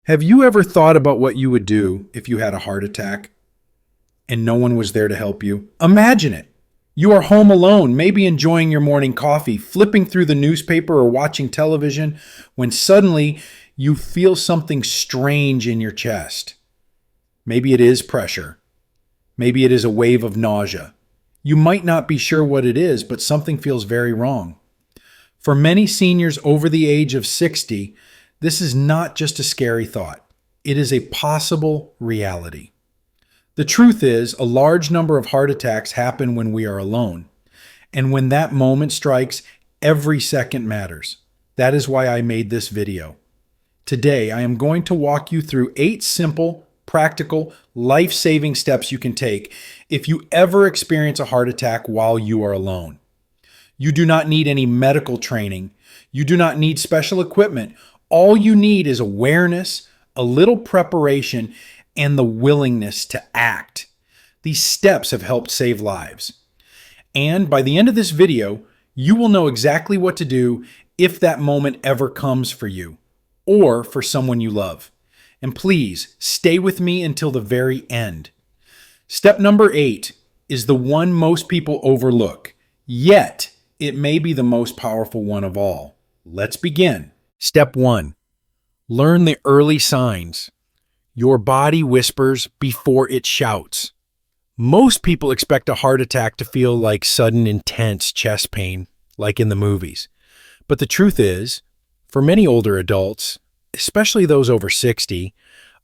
Have you ever thought about what you would do if you had a heart attack and no one was there to help you? Imagine it. You are home alone, maybe enjoying your morning coffee, flipping through the newspaper or watching television, when suddenly you feel something strange in your chest. Maybe it is pressure. Maybe it is a wave of nausea. You might not be sure what it is, but something feels very wrong. For many seniors over the age of 60, this is not just a scary thought. It is a possible reality. The truth is, a large number of heart attacks happen when we are alone. And when that moment strikes, every second matters. That is why I made this video. Today, I am going to walk you through 8 simple, practical, life-saving steps you can take if you ever experience a heart attack while you are alone. You do not need any medical training. You do not need special equipment. All you need is awareness, a little preparation, and the willingness to act. These steps have helped save lives. And by the end of this video, you will know exactly what to do if that moment ever comes for you or for someone you love. And please stay with me until the very end. Step number 8 is the one most people overlook, yet it may be the most powerful one of all. Let's begin. Step 1. Learn the early signs. Your body whispers before it shouts. Most people expect a heart attack to feel like sudden, intense chest pain, like in the movies. But the truth is, for many older adults, especially those over 60,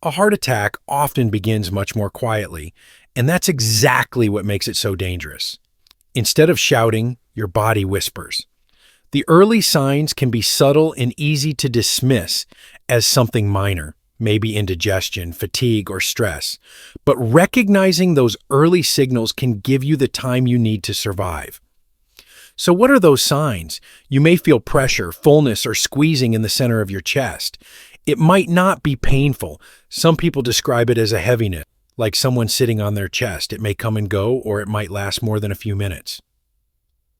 a heart attack often begins much more quietly, and that's exactly what makes it so dangerous. Instead of shouting, your body whispers. The early signs can be subtle and easy to dismiss as something minor, maybe indigestion, fatigue, or stress. But recognizing those early signals can give you the time you need to survive. So what are those signs? You may feel pressure, fullness, or squeezing in the center of your chest. It might not be painful. Some people describe it as a heaviness, like someone sitting on their chest. It may come and go, or it might last more than a few minutes.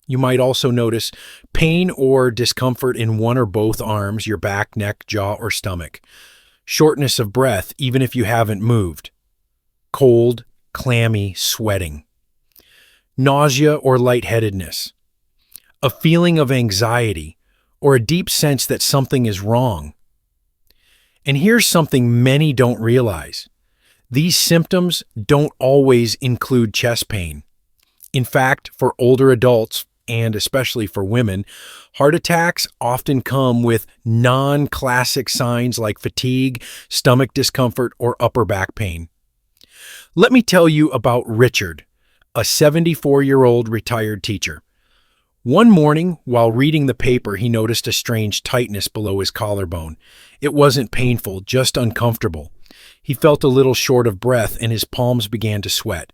You might also notice pain or discomfort in one or both arms, your back, neck, jaw, or stomach. Shortness of breath, even if you haven't moved. Cold, clammy, sweating. Nausea or lightheadedness. A feeling of anxiety or a deep sense that something is wrong. And here's something many don't realize. These symptoms don't always include chest pain. In fact, for older adults, and especially for women, heart attacks often come with non-classic signs like fatigue, stomach discomfort, or upper back pain. Let me tell you about Richard, a 74-year-old retired teacher. One morning, while reading the paper, he noticed a strange tightness below his collarbone. It wasn't painful, just uncomfortable. He felt a little short of breath and his palms began to sweat.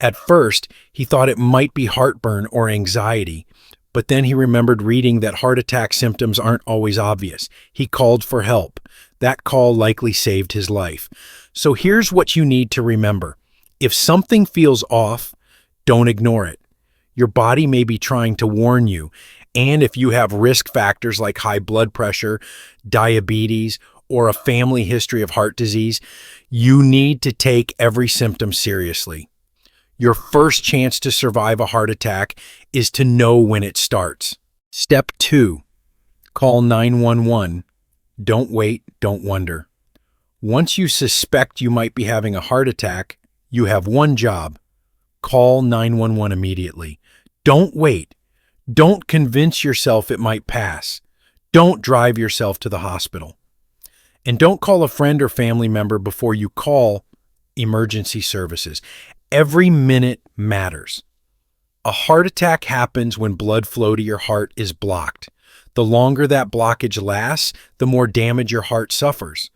At first, he thought it might be heartburn or anxiety, but then he remembered reading that heart attack symptoms aren't always obvious. He called for help. That call likely saved his life. So here's what you need to remember. If something feels off, don't ignore it. Your body may be trying to warn you, and if you have risk factors like high blood pressure, diabetes, or a family history of heart disease, you need to take every symptom seriously. Your first chance to survive a heart attack is to know when it starts. Step 2. Call 911. Don't wait, don't wonder. Once you suspect you might be having a heart attack, you have one job. Call 911 immediately. Don't wait. Don't convince yourself it might pass. Don't drive yourself to the hospital. And don't call a friend or family member before you call emergency services. Every minute matters. A heart attack happens when blood flow to your heart is blocked. The longer that blockage lasts, the more damage your heart suffers.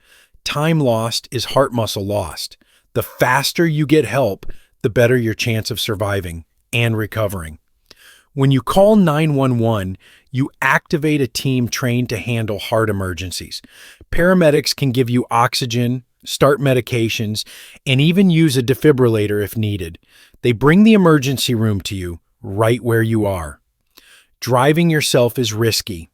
Time lost is heart muscle lost. The faster you get help, the better your chance of surviving and recovering. When you call 911, you activate a team trained to handle heart emergencies. Paramedics can give you oxygen, start medications, and even use a defibrillator if needed. They bring the emergency room to you right where you are. Driving yourself is risky.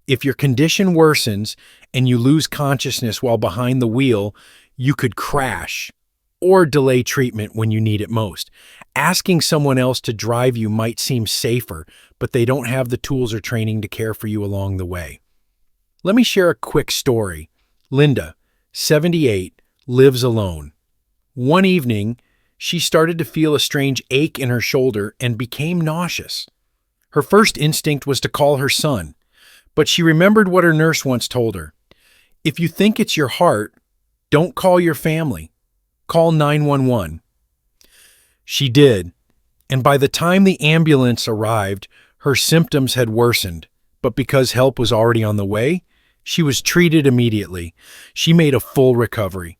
If your condition worsens and you lose consciousness while behind the wheel, you could crash or delay treatment when you need it most. Asking someone else to drive you might seem safer, but they don't have the tools or training to care for you along the way. Let me share a quick story. Linda, 78, lives alone. One evening, she started to feel a strange ache in her shoulder and became nauseous. Her first instinct was to call her son, but she remembered what her nurse once told her. If you think it's your heart, don't call your family. Call 911. She did, and by the time the ambulance arrived, her symptoms had worsened, but because help was already on the way, she was treated immediately. She made a full recovery.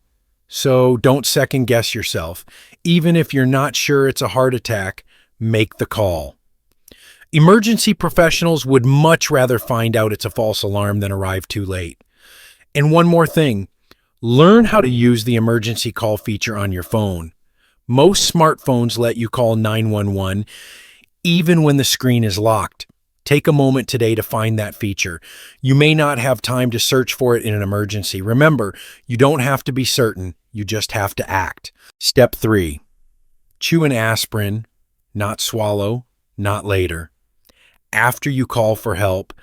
So don't second guess yourself. Even if you're not sure it's a heart attack, make the call. Emergency professionals would much rather find out it's a false alarm than arrive too late. And one more thing, learn how to use the emergency call feature on your phone. Most smartphones let you call 911 even when the screen is locked. Take a moment today to find that feature. You may not have time to search for it in an emergency. Remember, you don't have to be certain, you just have to act. Step 3. Chew an aspirin, not swallow, not later. After you call for help,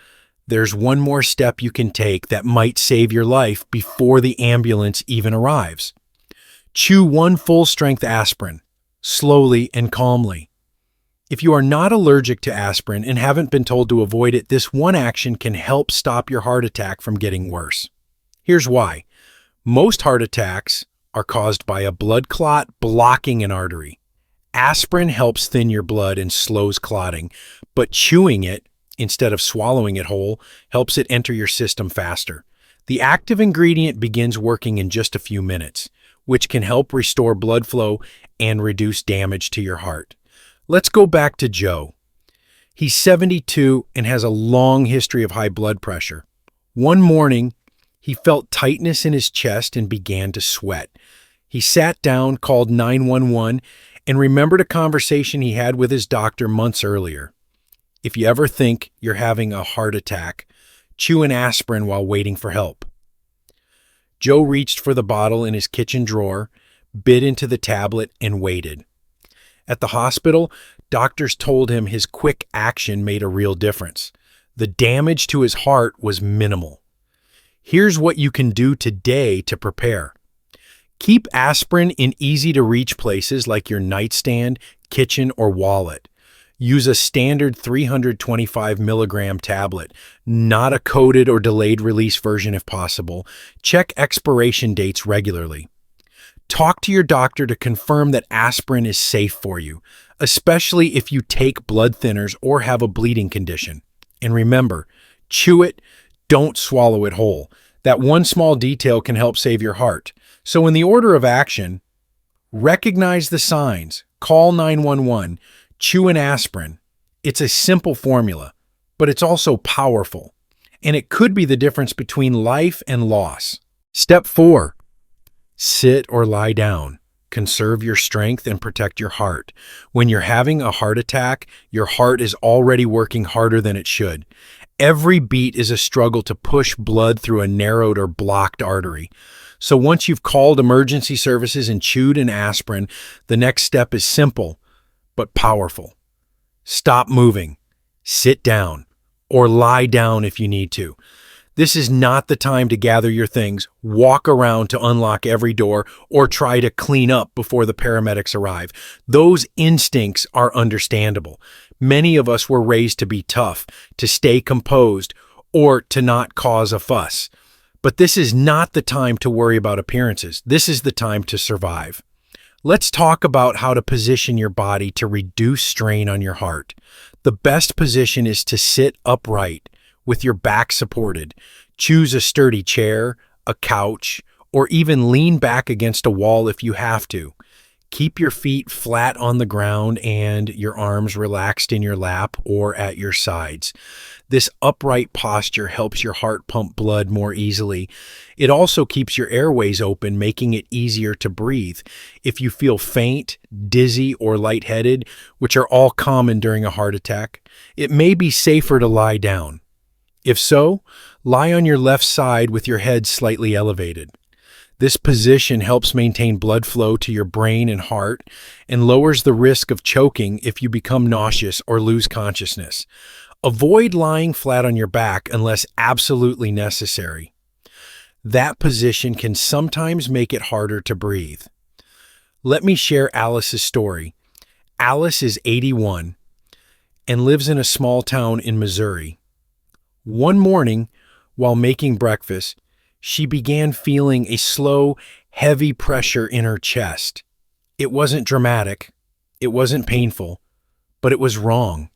there's one more step you can take that might save your life before the ambulance even arrives. Chew one full-strength aspirin, slowly and calmly. If you are not allergic to aspirin and haven't been told to avoid it, this one action can help stop your heart attack from getting worse. Here's why. Most heart attacks are caused by a blood clot blocking an artery. Aspirin helps thin your blood and slows clotting, but chewing it, instead of swallowing it whole, helps it enter your system faster. The active ingredient begins working in just a few minutes, which can help restore blood flow and reduce damage to your heart. Let's go back to Joe. He's 72 and has a long history of high blood pressure. One morning, he felt tightness in his chest and began to sweat. He sat down, called 911, and remembered a conversation he had with his doctor months earlier. If you ever think you're having a heart attack, chew an aspirin while waiting for help. Joe reached for the bottle in his kitchen drawer, bit into the tablet, and waited. At the hospital, doctors told him his quick action made a real difference. The damage to his heart was minimal. Here's what you can do today to prepare. Keep aspirin in easy-to-reach places like your nightstand, kitchen, or wallet. Use a standard 325 milligram tablet, not a coated or delayed release version if possible. Check expiration dates regularly. Talk to your doctor to confirm that aspirin is safe for you, especially if you take blood thinners or have a bleeding condition. And remember, chew it, don't swallow it whole. That one small detail can help save your heart. So in the order of action, recognize the signs, call 911, chew an aspirin. It's a simple formula, but it's also powerful, and it could be the difference between life and loss. Step 4. Sit or lie down. Conserve your strength and protect your heart. When you're having a heart attack, your heart is already working harder than it should. Every beat is a struggle to push blood through a narrowed or blocked artery. So once you've called emergency services and chewed an aspirin, the next step is simple but powerful. Stop moving, sit down, or lie down if you need to. This is not the time to gather your things, walk around to unlock every door, or try to clean up before the paramedics arrive. Those instincts are understandable. Many of us were raised to be tough, to stay composed, or to not cause a fuss. But this is not the time to worry about appearances. This is the time to survive. Let's talk about how to position your body to reduce strain on your heart. The best position is to sit upright with your back supported. Choose a sturdy chair, a couch, or even lean back against a wall if you have to. Keep your feet flat on the ground and your arms relaxed in your lap or at your sides. This upright posture helps your heart pump blood more easily. It also keeps your airways open, making it easier to breathe. If you feel faint, dizzy, or lightheaded, which are all common during a heart attack, it may be safer to lie down. If so, lie on your left side with your head slightly elevated. This position helps maintain blood flow to your brain and heart and lowers the risk of choking if you become nauseous or lose consciousness. Avoid lying flat on your back unless absolutely necessary. That position can sometimes make it harder to breathe. Let me share Alice's story. Alice is 81 and lives in a small town in Missouri. One morning, while making breakfast, she began feeling a slow, heavy pressure in her chest. It wasn't dramatic, it wasn't painful, but it was wrong.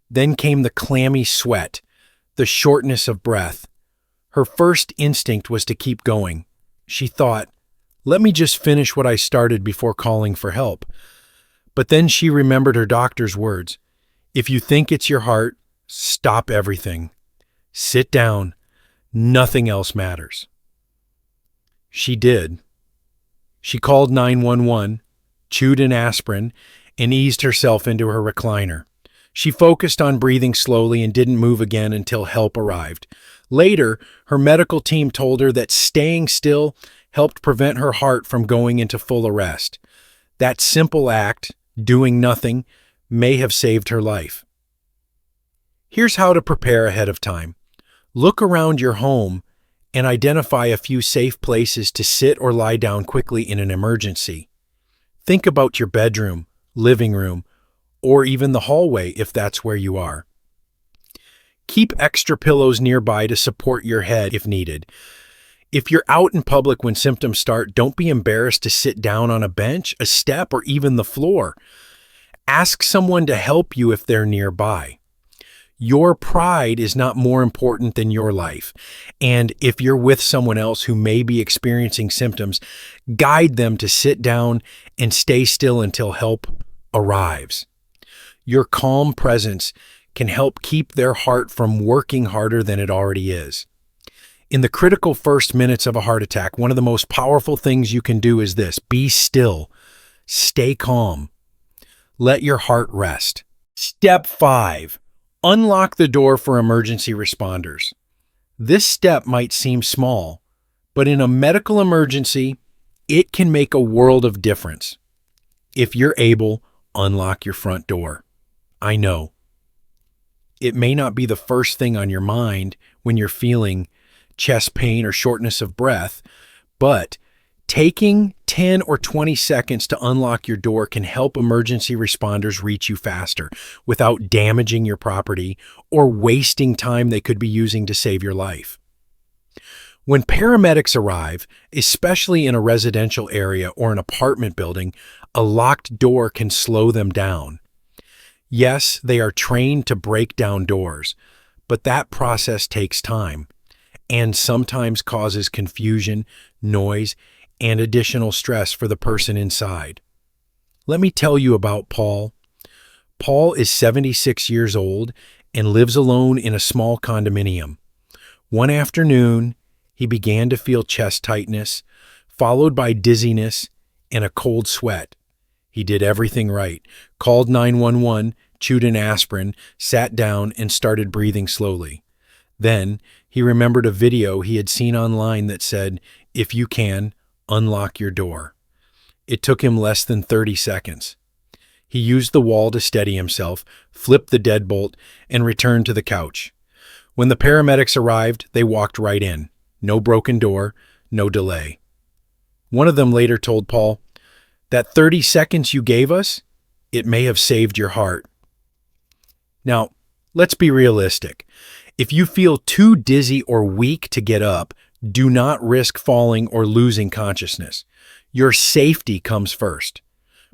Then came the clammy sweat, the shortness of breath. Her first instinct was to keep going. She thought, let me just finish what I started before calling for help. But then she remembered her doctor's words. If you think it's your heart, stop everything. Sit down. Nothing else matters. She did. She called 911, chewed an aspirin, and eased herself into her recliner. She focused on breathing slowly and didn't move again until help arrived. Later, her medical team told her that staying still helped prevent her heart from going into full arrest. That simple act, doing nothing, may have saved her life. Here's how to prepare ahead of time. Look around your home and identify a few safe places to sit or lie down quickly in an emergency. Think about your bedroom, living room, or even the hallway if that's where you are. Keep extra pillows nearby to support your head if needed. If you're out in public when symptoms start, don't be embarrassed to sit down on a bench, a step, or even the floor. Ask someone to help you if they're nearby. Your pride is not more important than your life. And if you're with someone else who may be experiencing symptoms, guide them to sit down and stay still until help arrives. Your calm presence can help keep their heart from working harder than it already is. In the critical first minutes of a heart attack, one of the most powerful things you can do is this: be still, stay calm, let your heart rest. Step 5. Unlock the door for emergency responders. This step might seem small, but in a medical emergency, it can make a world of difference. If you're able, unlock your front door. I know. It may not be the first thing on your mind when you're feeling chest pain or shortness of breath, but taking 10 or 20 seconds to unlock your door can help emergency responders reach you faster without damaging your property or wasting time they could be using to save your life. When paramedics arrive, especially in a residential area or an apartment building, a locked door can slow them down. Yes, they are trained to break down doors, but that process takes time and sometimes causes confusion, noise, and additional stress for the person inside. Let me tell you about Paul. Paul is 76 years old and lives alone in a small condominium. One afternoon, he began to feel chest tightness, followed by dizziness and a cold sweat. He did everything right, called 911, chewed an aspirin, sat down, and started breathing slowly. Then, he remembered a video he had seen online that said, "If you can, unlock your door." It took him less than 30 seconds. He used the wall to steady himself, flipped the deadbolt, and returned to the couch. When the paramedics arrived, they walked right in. No broken door, no delay. One of them later told Paul, "That 30 seconds you gave us, it may have saved your heart." Now, let's be realistic. If you feel too dizzy or weak to get up, do not risk falling or losing consciousness. Your safety comes first.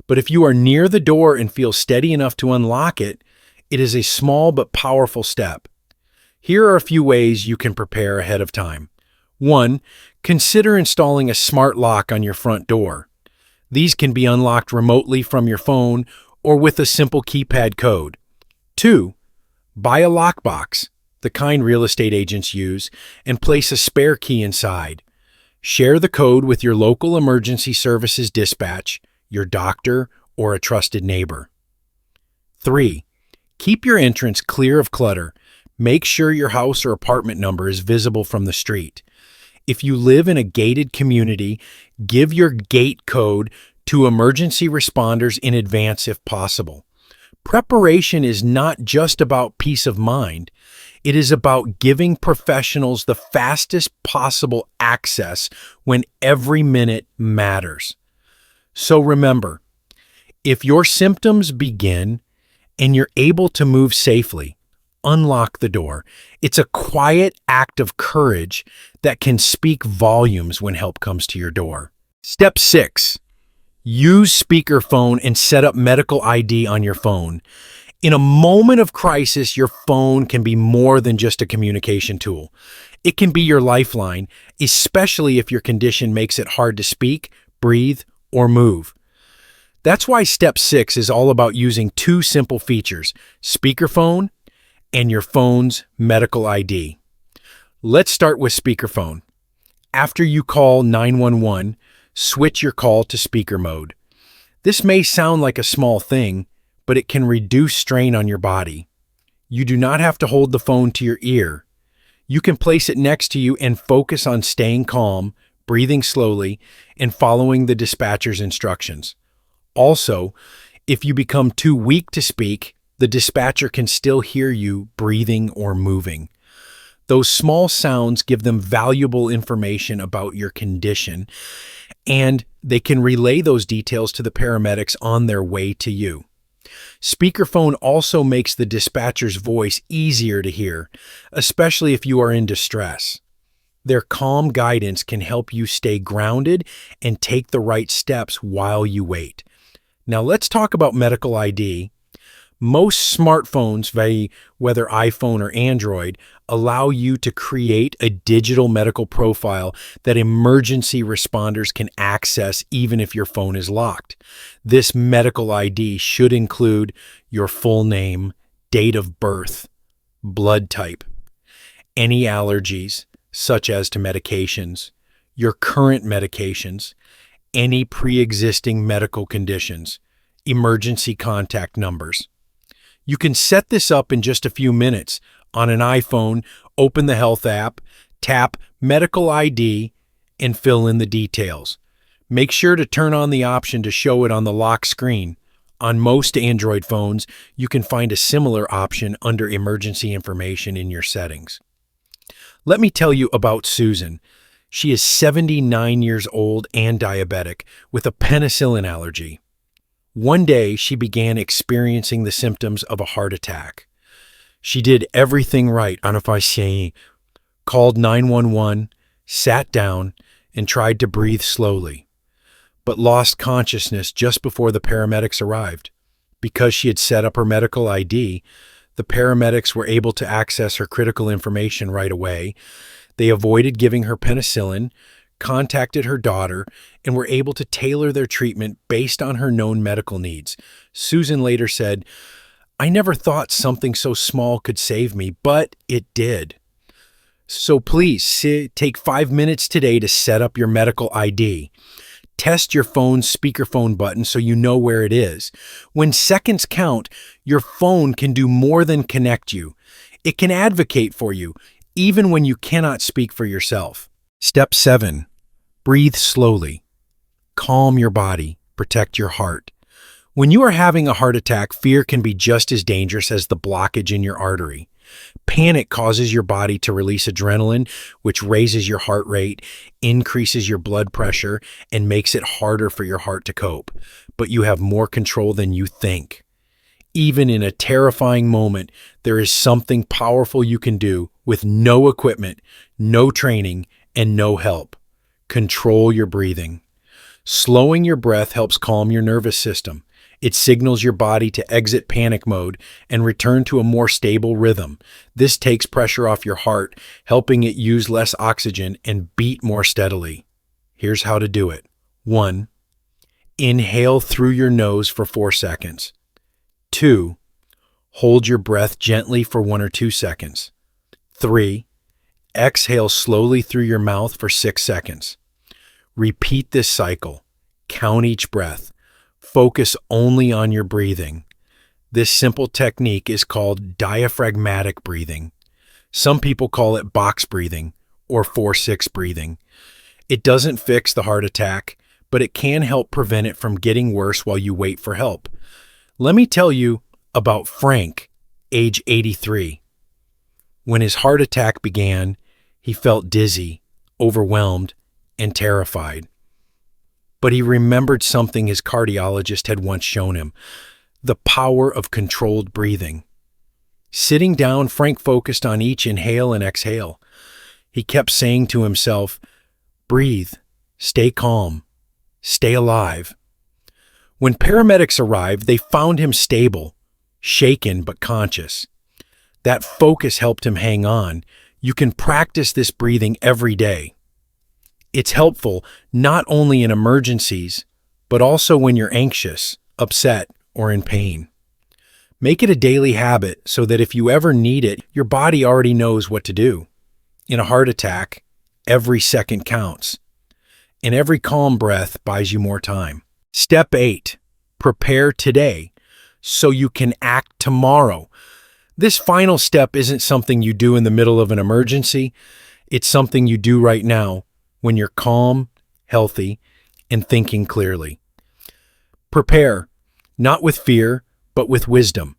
But if you are near the door and feel steady enough to unlock it, it is a small but powerful step. Here are a few ways you can prepare ahead of time. 1. Consider installing a smart lock on your front door. These can be unlocked remotely from your phone or with a simple keypad code. 2. Buy a lockbox, the kind real estate agents use, and place a spare key inside. Share the code with your local emergency services dispatch, your doctor, or a trusted neighbor. 3. Keep your entrance clear of clutter. Make sure your house or apartment number is visible from the street. If you live in a gated community, give your gate code to emergency responders in advance if possible. Preparation is not just about peace of mind. It is about giving professionals the fastest possible access when every minute matters. So remember, if your symptoms begin and you're able to move safely, unlock the door. It's a quiet act of courage that can speak volumes when help comes to your door. Step 6. Use speakerphone and set up medical ID on your phone. In a moment of crisis, your phone can be more than just a communication tool. It can be your lifeline, especially if your condition makes it hard to speak, breathe, or move. That's why step 6 is all about using two simple features: speakerphone and your phone's medical ID. Let's start with speakerphone. After you call 911, switch your call to speaker mode. This may sound like a small thing, but it can reduce strain on your body. You do not have to hold the phone to your ear. You can place it next to you and focus on staying calm, breathing slowly, and following the dispatcher's instructions. Also, if you become too weak to speak, the dispatcher can still hear you breathing or moving. Those small sounds give them valuable information about your condition, and they can relay those details to the paramedics on their way to you. Speakerphone also makes the dispatcher's voice easier to hear, especially if you are in distress. Their calm guidance can help you stay grounded and take the right steps while you wait. Now let's talk about medical ID. Most smartphones, whether iPhone or Android, allow you to create a digital medical profile that emergency responders can access even if your phone is locked. This medical ID should include your full name, date of birth, blood type, any allergies, such as to medications, your current medications, any pre-existing medical conditions, emergency contact numbers. You can set this up in just a few minutes. On an iPhone, open the Health app, tap Medical ID, and fill in the details. Make sure to turn on the option to show it on the lock screen. On most Android phones, you can find a similar option under Emergency Information in your settings. Let me tell you about Susan. She is 79 years old and diabetic with a penicillin allergy. One day, she began experiencing the symptoms of a heart attack. She did everything right, called 911, sat down, and tried to breathe slowly, but lost consciousness just before the paramedics arrived. Because she had set up her medical ID, the paramedics were able to access her critical information right away. They avoided giving her penicillin, contacted her daughter, and were able to tailor their treatment based on her known medical needs. Susan later said, "I never thought something so small could save me, but it did." So please take 5 minutes today to set up your medical ID. Test your phone's speakerphone button so you know where it is. When seconds count, your phone can do more than connect you. It can advocate for you, even when you cannot speak for yourself. Step 7. Breathe slowly. Calm your body. Protect your heart. When you are having a heart attack, fear can be just as dangerous as the blockage in your artery. Panic causes your body to release adrenaline, which raises your heart rate, increases your blood pressure, and makes it harder for your heart to cope. But you have more control than you think. Even in a terrifying moment, there is something powerful you can do with no equipment, no training, and no help. Control your breathing. Slowing your breath helps calm your nervous system. It signals your body to exit panic mode and return to a more stable rhythm. This takes pressure off your heart, helping it use less oxygen and beat more steadily. Here's how to do it. 1. Inhale through your nose for 4 seconds. 2. Hold your breath gently for 1 or 2 seconds. 3. Exhale slowly through your mouth for 6 seconds. Repeat this cycle. Count each breath. Focus only on your breathing. This simple technique is called diaphragmatic breathing. Some people call it box breathing or 4-6 breathing. It doesn't fix the heart attack, but it can help prevent it from getting worse while you wait for help. Let me tell you about Frank, age 83. When his heart attack began, he felt dizzy, overwhelmed, and terrified. But he remembered something his cardiologist had once shown him: the power of controlled breathing. Sitting down, Frank focused on each inhale and exhale. He kept saying to himself, "Breathe, stay calm, stay alive." When paramedics arrived, they found him stable, shaken but conscious. That focus helped him hang on. You can practice this breathing every day. It's helpful not only in emergencies, but also when you're anxious, upset, or in pain. Make it a daily habit so that if you ever need it, your body already knows what to do. In a heart attack, every second counts, and every calm breath buys you more time. Step 8, prepare today so you can act tomorrow. This final step isn't something you do in the middle of an emergency. It's something you do right now when you're calm, healthy, and thinking clearly. Prepare, not with fear, but with wisdom.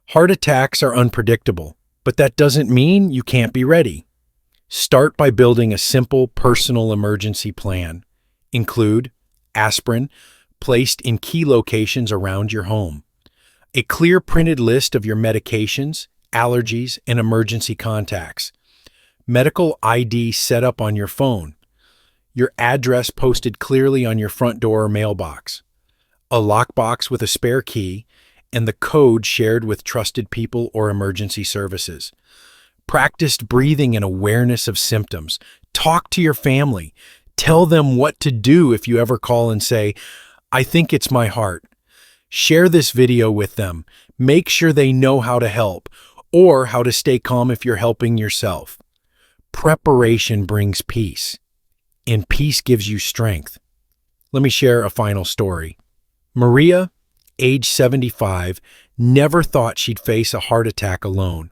Heart attacks are unpredictable, but that doesn't mean you can't be ready. Start by building a simple personal emergency plan. Include aspirin, placed in key locations around your home. A clear printed list of your medications, allergies, and emergency contacts. Medical ID set up on your phone. Your address posted clearly on your front door or mailbox. A lockbox with a spare key, and the code shared with trusted people or emergency services. Practiced breathing and awareness of symptoms. Talk to your family. Tell them what to do if you ever call and say, "I think it's my heart." Share this video with them. Make sure they know how to help or how to stay calm if you're helping yourself. Preparation brings peace, and peace gives you strength. Let me share a final story. Maria, age 75, never thought she'd face a heart attack alone.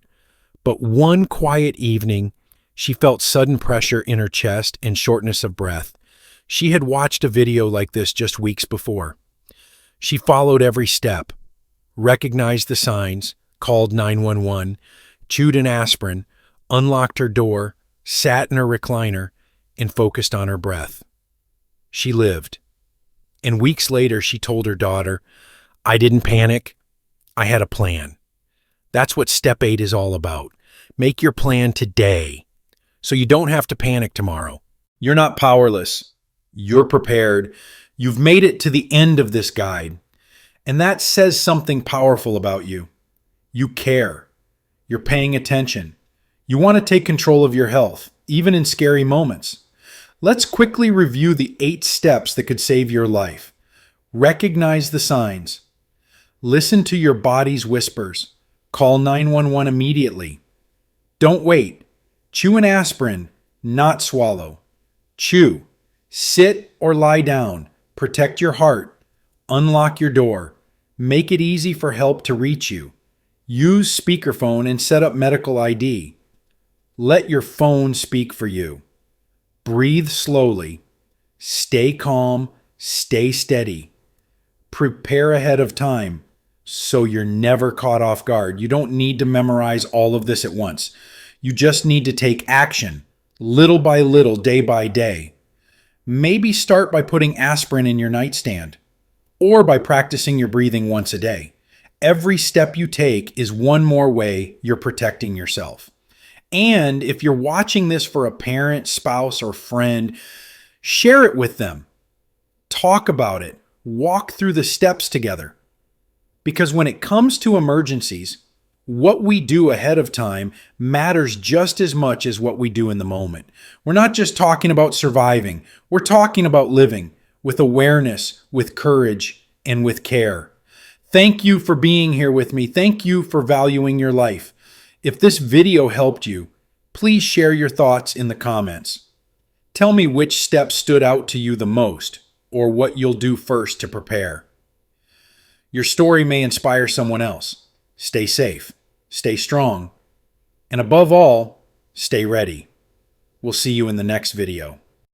But one quiet evening, she felt sudden pressure in her chest and shortness of breath. She had watched a video like this just weeks before. She followed every step, recognized the signs, called 911, chewed an aspirin, unlocked her door, sat in her recliner, and focused on her breath. She lived. And weeks later, she told her daughter, "I didn't panic. I had a plan." That's what step 8 is all about. Make your plan today so you don't have to panic tomorrow. You're not powerless. You're prepared. You've made it to the end of this guide. And that says something powerful about you. You care. You're paying attention. You want to take control of your health, even in scary moments. Let's quickly review the 8 steps that could save your life. Recognize the signs. Listen to your body's whispers. Call 911 immediately. Don't wait. Chew an aspirin, not swallow. Chew. Sit or lie down. Protect your heart. Unlock your door. Make it easy for help to reach you. Use speakerphone and set up medical ID. Let your phone speak for you. Breathe slowly. Stay calm. Stay steady. Prepare ahead of time so you're never caught off guard. You don't need to memorize all of this at once. You just need to take action, little by little, day by day. Maybe start by putting aspirin in your nightstand, or by practicing your breathing once a day. Every step you take is one more way you're protecting yourself. And if you're watching this for a parent, spouse, or friend, share it with them. Talk about it. Walk through the steps together. Because when it comes to emergencies, what we do ahead of time matters just as much as what we do in the moment. We're not just talking about surviving. We're talking about living with awareness, with courage, and with care. Thank you for being here with me. Thank you for valuing your life. If this video helped you, please share your thoughts in the comments. Tell me which steps stood out to you the most, or what you'll do first to prepare. Your story may inspire someone else. Stay safe. Stay strong. And above all, stay ready. We'll see you in the next video.